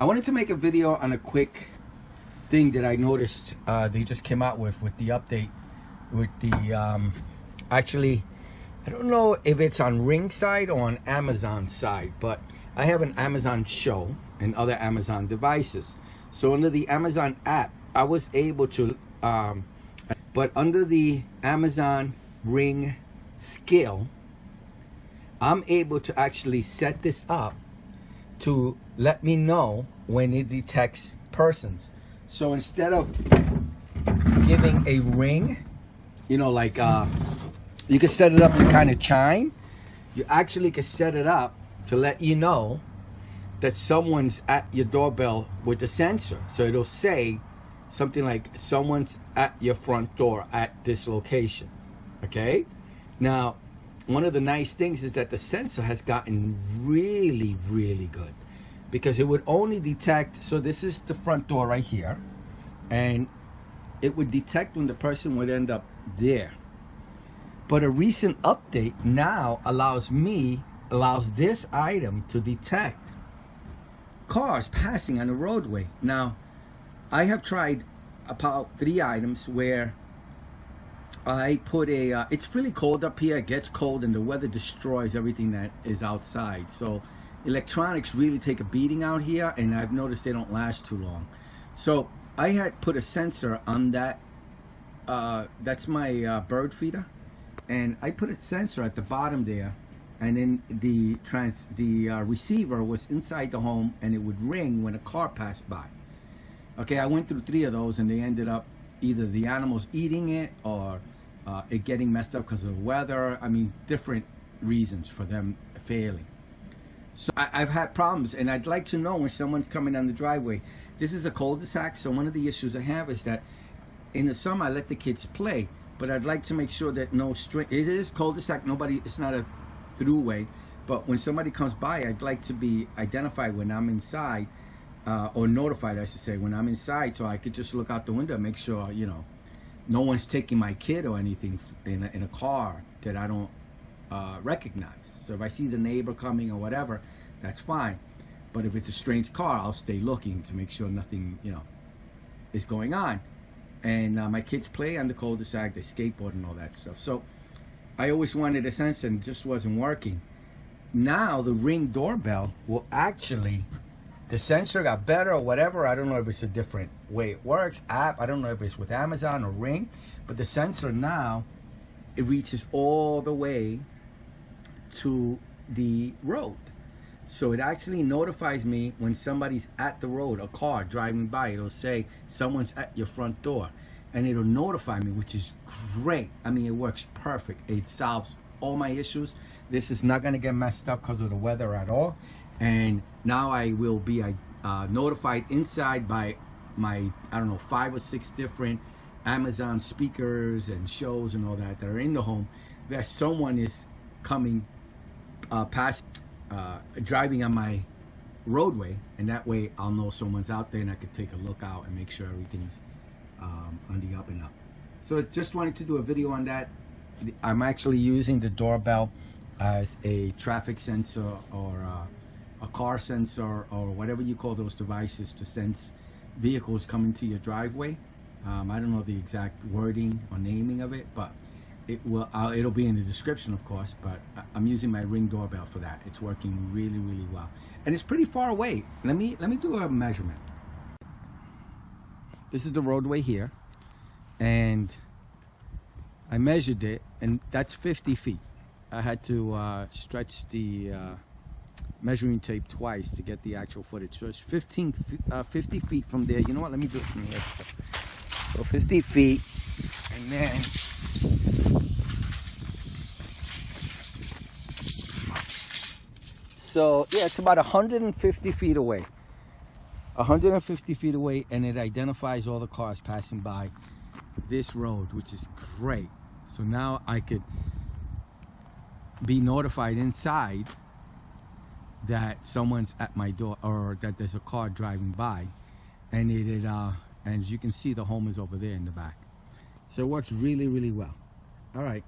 I wanted to make a video on a quick thing that I noticed they just came out with the update with the actually, I don't know if it's on Ring side or on Amazon side, but I have an Amazon Show and other Amazon devices. So under the Amazon app, I was able to, but under the Amazon Ring skill, I'm able to actually set this up to let me know when it detects persons. So instead of giving a ring, you know, like you can set it up to kind of chime, you actually can set it up to let you know that someone's at your doorbell with the sensor. So it'll say something like someone's at your front door at this location. Okay? Now, one of the nice things is that the sensor has gotten really, really good, because it would only detect, so this is the front door right here, and it would detect when the person would end up there. But a recent update now allows this item to detect cars passing on the roadway. Now, I have tried about 3 items where I put a, it's really cold up here, it gets cold, and the weather destroys everything that is outside. So electronics really take a beating out here, and I've noticed they don't last too long. So I had put a sensor on that, that's my bird feeder, and I put a sensor at the bottom there, and then the receiver was inside the home, and it would ring when a car passed by. Okay, I went through 3 of those, and they ended up either the animals eating it or it getting messed up because of the weather. I mean, different reasons for them failing. So I've had problems, and I'd like to know when someone's coming down the driveway. This is a cul-de-sac, so one of the issues I have is that in the summer I let the kids play, but I'd like to make sure that no string. It is cul-de-sac, it's not a throughway, but when somebody comes by, I'd like to be identified when I'm inside, or notified, I should say, when I'm inside, so I could just look out the window and make sure, you know, no one's taking my kid or anything in a car that I don't recognize. So if I see the neighbor coming or whatever, that's fine. But if it's a strange car, I'll stay looking to make sure nothing, you know, is going on. And my kids play on the cul-de-sac, they skateboard and all that stuff. So I always wanted a sensor, and it just wasn't working. Now the Ring doorbell will actually, the sensor got better or whatever. I don't know if it's a different way it works, app. I don't know if it's with Amazon or Ring, but the sensor now, it reaches all the way to the road. So it actually notifies me when somebody's at the road, a car driving by. It'll say someone's at your front door, and it'll notify me, which is great. I mean, it works perfect. It solves all my issues. This is not going to get messed up because of the weather at all. And now I will be notified inside by my, I don't know, 5 or 6 different Amazon speakers and shows and all that are in the home, that someone is coming past, driving on my roadway, and that way I'll know someone's out there, and I can take a look out and make sure everything's on the up and up. So just wanted to do a video on that. I'm actually using the doorbell as a traffic sensor or a car sensor, or whatever you call those devices to sense vehicles coming to your driveway. I don't know the exact wording or naming of it, but it'll be in the description, of course. But I'm using my Ring doorbell for that. It's working really, really well, and it's pretty far away. Let me do a measurement. This is the roadway here, and I measured it, and that's 50 feet. I had to stretch the measuring tape twice to get the actual footage. So it's 50 feet from there. You know what? Let me do it from here. So 50 feet, and then so yeah, it's about 150 feet away. 150 feet away, and it identifies all the cars passing by this road, which is great. So now I could be notified inside that someone's at my door, or that there's a car driving by, and and as you can see, the home is over there in the back. So it works really, really well. All right.